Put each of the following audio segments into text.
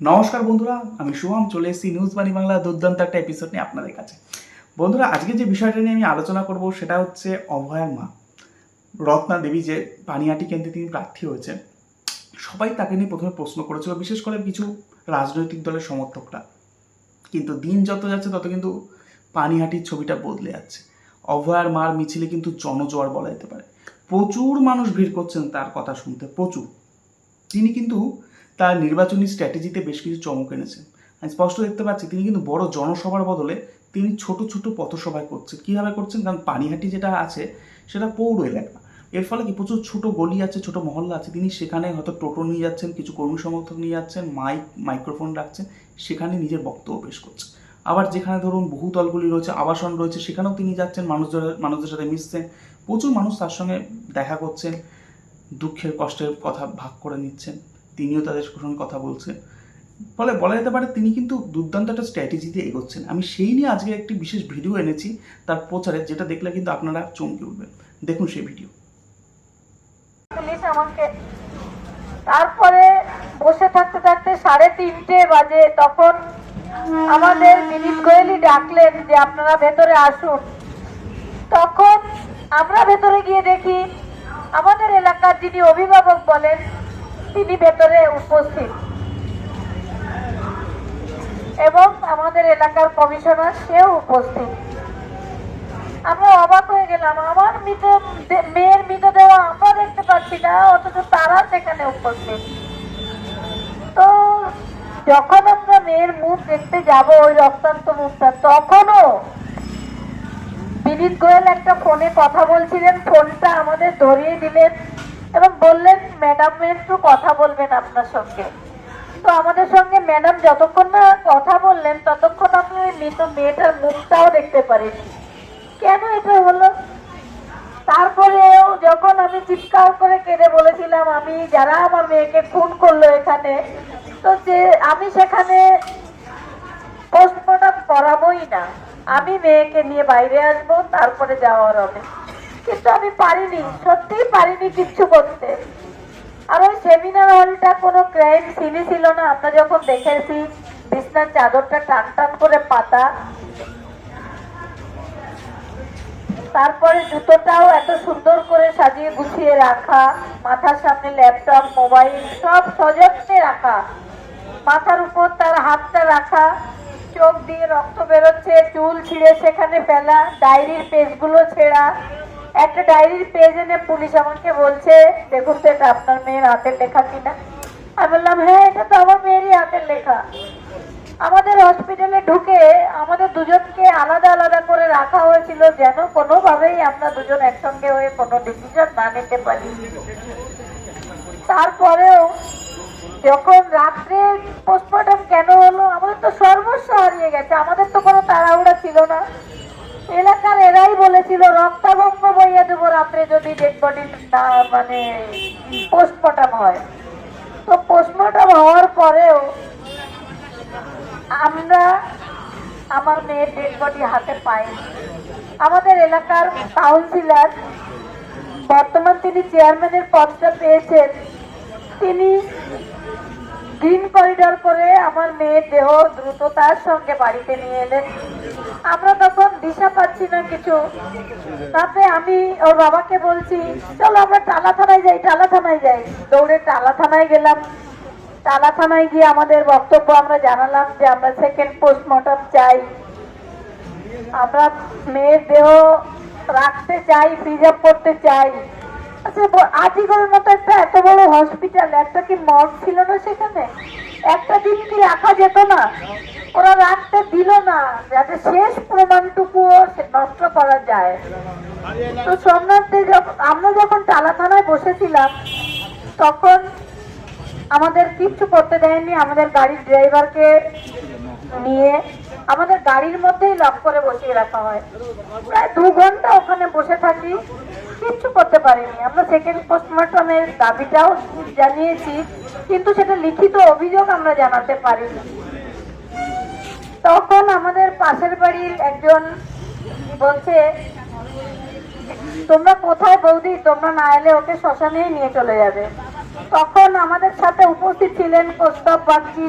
নমস্কার বন্ধুরা, আমি শুভম চলে এসেছি নিউজ বাণী বাংলা দুর্দান্ত একটা এপিসোড নিয়ে আপনাদের কাছে। বন্ধুরা, আজকে যে বিষয়টা নিয়ে আমি আলোচনা করব সেটা হচ্ছে অভয়ার মা রত্না দেবী, যে পানিহাটি কেন্দ্রে তিনি প্রার্থী হয়েছেন। সবাই তাকে নিয়ে প্রথমে প্রশ্ন করেছিল, বিশেষ করে কিছু রাজনৈতিক দলের সমর্থকরা। কিন্তু দিন যত যাচ্ছে তত কিন্তু পানিহাটির ছবিটা বদলে যাচ্ছে। অভয়ার মার মিছিলে কিন্তু জনজোয়ার বলা যেতে পারে। প্রচুর মানুষ ভিড় করছেন তার কথা শুনতে, প্রচুর। তিনি কিন্তু তার নির্বাচনী স্ট্র্যাটেজিতে বেশ কিছু চমক এনেছেন। আমি স্পষ্ট দেখতে পাচ্ছি তিনি কিন্তু বড় জনসভার বদলে তিনি ছোট ছোট পথসভায় করছেন। কীভাবে করছেন? কারণ পানিহাটি যেটা আছে সেটা পৌর এলাকা। এর ফলে কি প্রচুর ছোট গলি আছে, ছোট মহল্লা আছে। তিনি সেখানে হয়তো টোটো নিয়ে যাচ্ছেন, কিছু কর্মী সমর্থক নিয়ে যাচ্ছেন, মাইক্রোফোন রাখছেন, সেখানে নিজের বক্তব্য পেশ করছেন। আবার যেখানে ধরুন বহুতলগুলি রয়েছে, আবাসন রয়েছে, সেখানেও তিনি যাচ্ছেন, মানুষদের সাথে মিশছেন। প্রচুর মানুষ তার সঙ্গে দেখা করছেন, দুঃখের কষ্টের কথা ভাগ করে নিচ্ছেন, তিনিও তাদের সঙ্গে কথা বলছেন। ফলে বলা যেতে পারে তিনি কিন্তু দুর্দান্ত একটা স্ট্র্যাটেজিতে এগোচ্ছেন। আমি সেই নিয়ে আজকে একটি বিশেষ ভিডিও এনেছি তার প্রচারে, যেটা দেখলে কিন্তু আপনারা চমকে উঠবেন। দেখুন সেই ভিডিও। আমাকে তারপরে বসে থাকতে থাকতে 3:30 বাজে, তখন আমাদের বিনীত গোয়েলই ডাকলেন যে আপনারা ভেতরে আসুন। তখন আমরা ভেতরে গিয়ে দেখি আমাদের এলাকার যিনি অভিভাবক বলেন তিনি ভেতরে উপস্থিত, এবং আমাদের এলাকার কমিশনার সেও উপস্থিত। আমরা অবাক হয়ে গেলাম, আমার মেয়ের মৃতদেহ আমরা দেখতে পাচ্ছি না, অথচ তারা সেখানে উপস্থিত। তো যখন আমরা মেয়ের মুখ দেখতে যাব, ওই রক্তাক্ত মুখটা, তখনও বিনীত গোয়েল একটা ফোনে কথা বলছিলেন। ফোনটা আমাদের ধরিয়ে দিলেন এবং বললেন, ম্যাডাম একটু কথা বলবেন আপনার সঙ্গে। তো আমাদের সঙ্গে ম্যাডাম যতক্ষণ না কথা বললেন ততক্ষণ আমি ওই মৃত মেয়েটার মুখটাও দেখতে পারিনি। কেন এটা হলো? তারপরেও যখন আমি চিৎকার করে কেঁদে বলেছিলাম আমি যারা আমার মেয়েকে খুন করলো এখানে, তো যে আমি সেখানে পোস্টমর্টম করাবোই না, আমি মেয়েকে নিয়ে বাইরে আসবো, তারপরে যাওয়ার হবে। কিন্তু আমি পারিনি, সত্যিই পারিনি কিচ্ছু করতে। আর ওই সেমিনার হলটা কোনো ক্রাইম সিনই ছিল না। আমরা যখন দেখেছি বিছনার চাদরটা টান টান করে পাতা, তারপরে জুতোটাও এত সুন্দর করে সাজিয়ে গুছিয়ে রাখা, মাথার সামনে ল্যাপটপ মোবাইল সব সযত্নে রাখা, মাথার উপর তার হাতটা রাখা, চোখ দিয়ে রক্ত বেরোচ্ছে, চুল ছিঁড়ে সেখানে ফেলা, ডায়েরির পেজগুলো ছেঁড়া। একটা ডায়েরির পেজ এনে পুলিশ আমাকে বলছে, দেখুন তো এটা আপনার মেয়ের হাতের লেখা কিনা। আমি বললাম, হ্যাঁ এটা তো আমার মেয়েরই হাতের লেখা। আমাদের হসপিটালে ঢুকে আমাদের দুজনকে আলাদা আলাদা করে রাখা হয়েছিল, যেন কোনোভাবেই আমরা দুজন একসঙ্গে হয়ে কোনো ডিসিশন না নিতে পারি। তারপরেও যখন রাত্রে পোস্টমর্টম কেন হলো, আমাদের তো সর্বস্ব হারিয়ে গেছে, আমাদের তো কোনো তাড়াহুড়া ছিল না। এলাকার এরাই বলেছিল রক্তাভঙ্গ বইয়ে দেবো রাত্রে যদি ডেড বডি পোস্টমর্টম হয়। তো পোস্টমর্টম হওয়ার পরেও আমরা আমার মেয়ের ডেড বডি হাতে পাইনি। আমাদের এলাকার কাউন্সিলর, বর্তমান তিনি চেয়ারম্যানের পদটা পেয়েছেন, তিনি গ্রিন করিডর করে আমার মেয়ের দেহ দ্রুততার সঙ্গে বাড়িতে নিয়ে এলেন। আমরা তখন দিশা পাচ্ছি না কিছু। তাতে আমি ওর বাবাকে বলছি, চলো আমরা টালা থানায় যাই, টালা থানায় যাই। দৌড়ে টালা থানায় গেলাম। টালা থানায় গিয়ে আমাদের বক্তব্য আমরা জানালাম যে আমরা সেকেন্ড পোস্টমর্টম চাই, আমরা মেয়ের দেহ রাখতে চাই, প্রিজার্ভ করতে চাই। আচ্ছা, আজিগরের মতো একটা এত বড় হসপিটাল, একটা কি মর্গ ছিল না সেখানে? একটা দিন কি রাখা যেত না? ওরা রাখতে দিল না, যাতে শেষ প্রমাণটুকুও নষ্ট করা যায়। তো সোমনাথে আমরা যখন টালা থানায় বসেছিলাম তখন আমাদের কিচ্ছু করতে দেয়নি। আমাদের গাড়ির ড্রাইভারকে নিয়ে আমাদের গাড়ির মধ্যেই লক করে বসিয়ে রাখা হয়। প্রায় 2 ঘন্টা ওখানে বসে থাকি, কিচ্ছু করতে পারিনি। আমরা সেকেন্ড পোস্টমর্টমের দাবিটাও জানিয়েছি, কিন্তু সেটা লিখিত অভিযোগ আমরা জানাতে পারিনি। তখন আমাদের পাশের বাড়ির একজন বলছে, তোমরা কোথায় বৌদি, তোমরা না এলে ওকে শ্মশানেই নিয়ে চলে যাবে। তখন আমাদের সাথে উপস্থিত ছিলেন কৌস্তব বাগচি,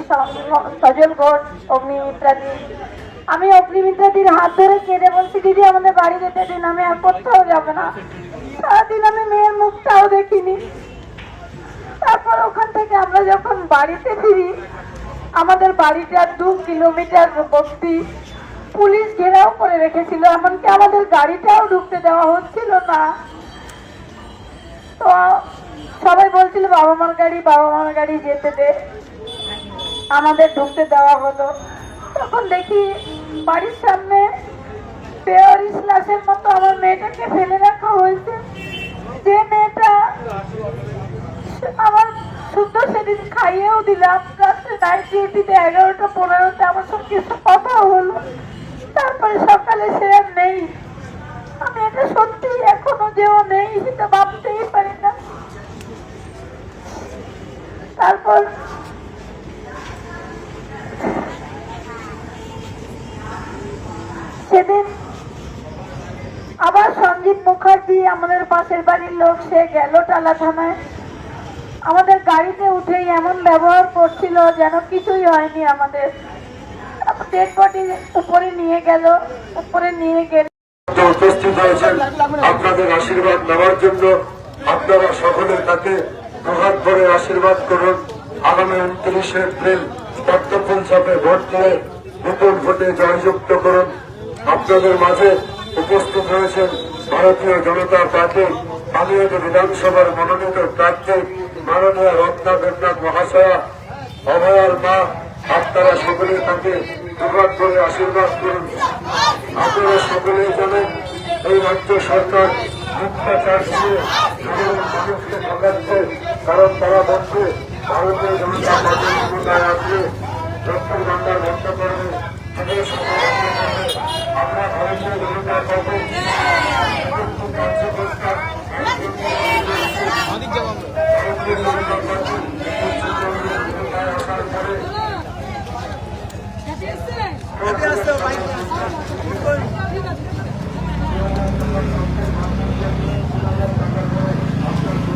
সজল ঘোষ, অগ্নিমিত্রাদি। আমি অগ্নিমিত্রাদির হাত ধরে কেঁদে বলছি, দিদি আমাদের বাড়ি যেতে দিন, আমি আর কোথাও যাবো না। সারাদিন আমি মেয়ের মুখটাও দেখিনি। তারপর ওখান থেকে আমরা যখন বাড়িতে ফিরি, আমাদের বাড়িটা 2 কিলোমিটার বস্তি পুলিশ ঘেরাও করে রেখেছিল, এমনকি আমাদের গাড়িটাও ঢুকতে দেওয়া হচ্ছিল না। তো সবাই বলছিল বাবা মার গাড়ি যেতে দে, আমাদের ঢুকতে দেওয়া হলো। তখন দেখি বাড়ির সামনে বেওয়ারিশ লাশের মতো আমার মেয়েটাকে ফেলে রাখা হয়েছে। যে মেয়েটা আমার শুদ্ধ সেদিন খাইয়েও দিলাম, রাত্রে নাইট ডিউটিতে 11টা 15তে আমার সঙ্গে কিছু কথা হলো, তারপরে সকালে সে আর নেই। আমি এটা সত্যি এখনো যেও নেই সেটা ভাবতেই পারি না। তারপর সেদিন আবার সঞ্জীব মুখার্জি, আমাদের পাশের বাড়ির লোক, সে গেল টালা থানায়। আমাদের গাড়িতে উঠেই এমন ব্যবহার করছিল যেন কিছুই হয়নি। আমাদের ডেড বডি উপরে নিয়ে গেল। উপস্থিত হয়েছেন আপনাদের আশীর্বাদ নেওয়ার জন্য। আপনারা সকলে তাকে দুহাত ভরে আশীর্বাদ করুন। আগামী 29 এপ্রিল পদ্মফুল ছাপে ভোট দিয়ে বিপুল ভোটে জয়যুক্ত করুন। আপনাদের মাঝে উপস্থিত হয়েছেন ভারতীয় জনতা পার্টি পানিহাটি বিধানসভার মনোনীত প্রার্থী মাননীয় রত্না দেবনাথ মহাশয়া, অভয়ার মা। আপনারা সকলে তাকে দুহাত ভরে আশীর্বাদ করুন। আপনারা সকলেই জানেন এই রাজ্য সরকার মিথ্যাচার দিয়ে সাধারণ মানুষকে ঠকাচ্ছে, কারণ তারা বলছে ভারতীয় জনতা পার্টির ক্ষমতায় আসলে দক্ষিণ বাংলার বন্ধ করবে। আমরা ভারতীয় জনতা পার্টি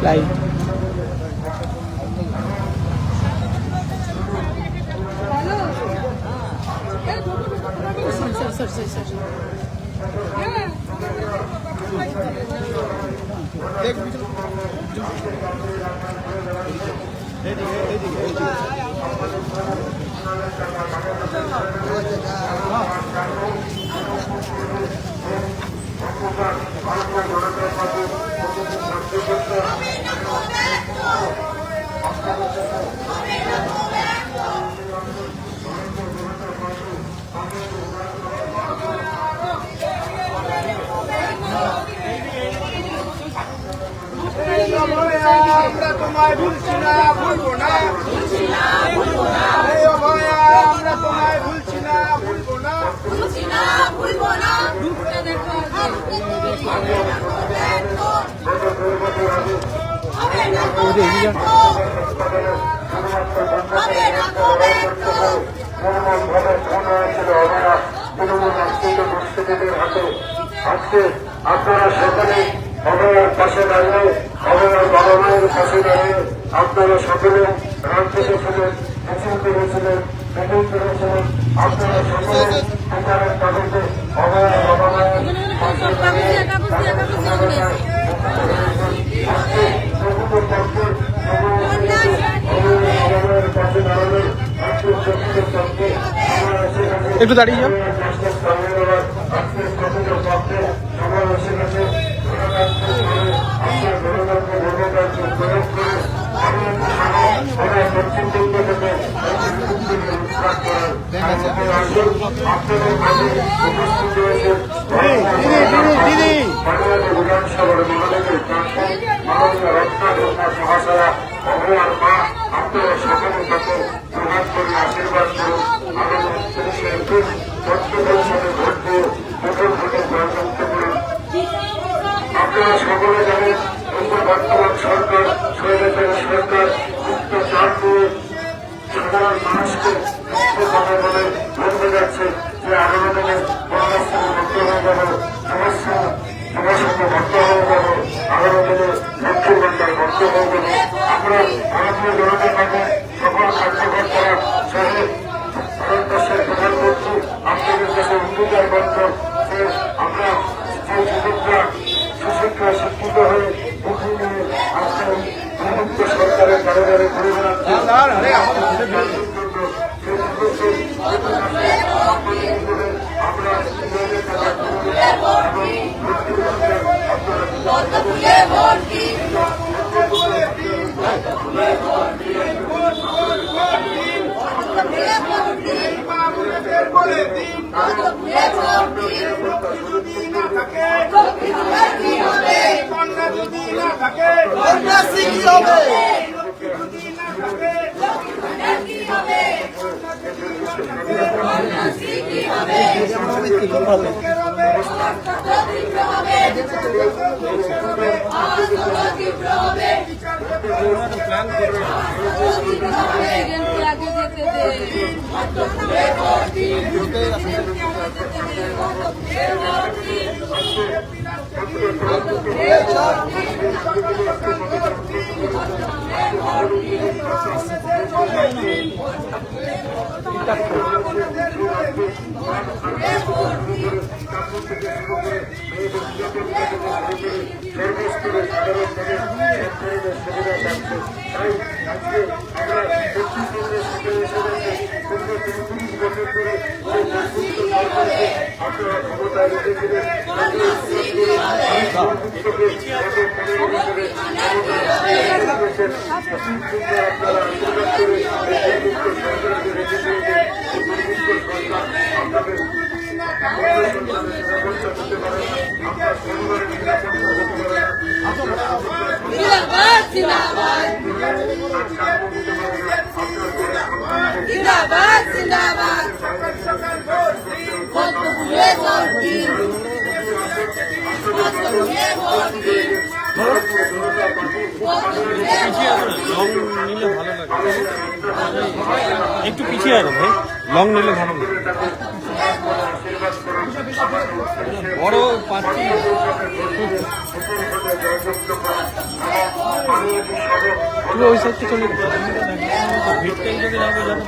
লাইট আমরা তোমায় ভুলছি না, ভুলবো না, এই অভয়া আমরা তোমায় ভুলছি না, ভুলবো না। আজকে আপনারা সকলে অভয়ার পাশে দাঁড়িয়ে, অভয়ার বাবা মায়ের পাশে দাঁড়িয়ে আপনারা সকলে রাত এসেছিলেন, মিছিল করেছিলেন, মিটিং করেছিলেন। আপনারা সকলে বিচারের তাদেরকে অভয়ার বাবা মায়ের পাশে দাঁড়িয়ে একটু দাঁড়িয়ে যাও। বিধানসভার মনোনীত মাননীয় রত্না দেবনাথ মহাশয়া, অভয়ার মা। আপনারা সকলে তাকে প্রভাব করে আশীর্বাদ করুন। আগামী 29 এপ্রিল পদ্মফুল ভোট দিয়ে বিপুল ভোটে জয়যুক্ত করুন। আপনারা সকলে জানেন এই যে বর্তমান সরকার, স্বৈরাচারী সরকার মিথ্যাচার দিয়ে সাধারণ মানুষকে মিথ্যে বলে বলতে যাচ্ছে যে আগামী দিনে কর্মস্থলে বন্ধ হয়ে যাবে, সমস্যা বন্ধ হয়ে যাবে। আগামী দিনে লক্ষ্মীর ভান্ডার বন্ধ হয়ে গেল। আমরা ভারতীয় জনতা পার্টির সকল কার্যকর্তারা সহ ভারতবর্ষের প্রধানমন্ত্রী আপনাদের কাছে অঙ্গীকার বদ্ধ যে আমরা যে যুবকরা সুশিক্ষা শিক্ষিত হয়ে উঠে নিয়ে আজকে বিমুক্ত সরকারের ঘরে ঘরে ঘুরে বেড়াচ্ছে আমরা বলে দিন যদি না থাকে কন্যা যদি না থাকে কন্যাশ্রী কি হবে? যদি না থাকে একটু পিছিয়ে আনো ভাই, লং নিলে ভালো লাগে। বড় পাচ্ছি তুমি ওই সাইডে চলে গেছো, ভিড়টাই যদি না বোঝাতে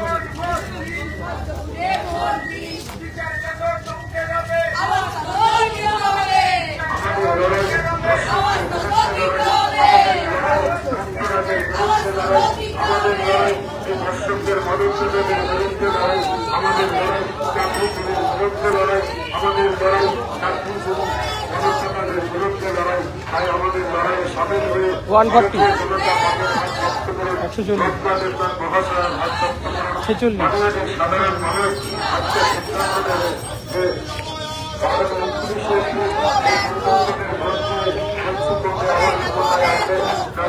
দর্শকদের মাদকদের বিরুদ্ধে লড়াই, আমাদের লড়াই চাকরিজীবীর বিরুদ্ধে লড়াই, আমাদের লড়াই চাকরিজীবী ব্যবস্থাপকের বিরুদ্ধে লড়াই। তাই আমাদের লড়াইয়ে সামিল হয়ে 140 সাধারণ মানুষ আজকে সিদ্ধান্ত নেবে যে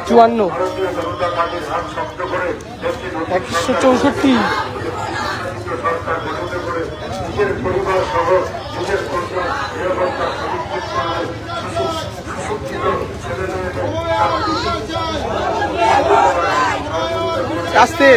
চুয়ান্ন ভারতীয় জনতা পার্টির হাত শক্ত করে একটি 164 সরকার গঠিত করে নিজের পরিবার সহ নিজের কন্যা নিরাপত্তা সুনিশ্চিত করবে। সুশিক্ষিত ছেলে মেয়েদের আস্তে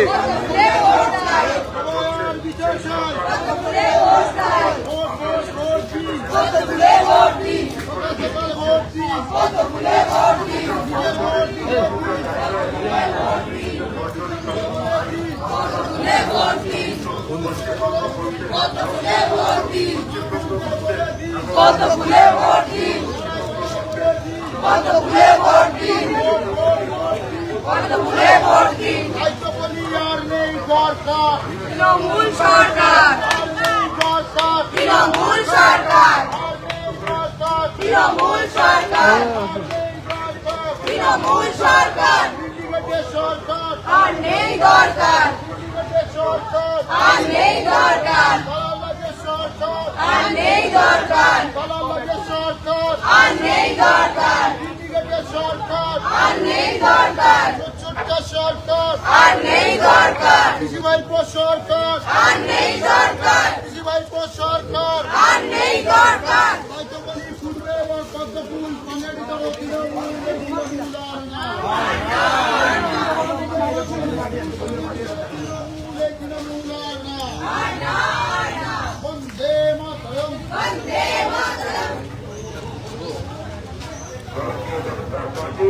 তৃণমূল সরকার, তৃণমূল সরকার, তৃণমূল সরকার, তৃণমূল সরকার, আর নেই দরকার, আর নেই দরকার, আর নেই দরকার, আর নেই দরকার, আর নেই দরকার, আর নেই দরকার, সরকার আর নেই দরকার, সরকার আর নেই দরকার। ফুটবে এবং পদ্মফুল পানের ভিতরে বন্দে মাতরম বন্দে মাতরম। ভারতীয় জনতা পার্টি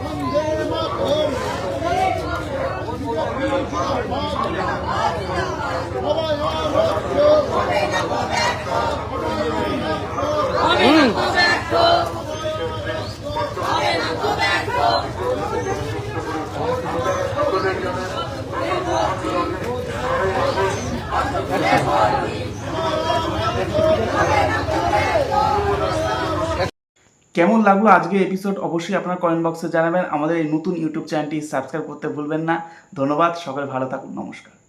বন্দে মাতরম। সবাই কেমন লাগলো আজকের এপিসোড অবশ্যই আপনার কমেন্ট বক্সে জানাবেন। আমাদের এই নতুন ইউটিউব চ্যানেলটি সাবস্ক্রাইব করতে ভুলবেন না। ধন্যবাদ, সকলে ভালো থাকুন, নমস্কার।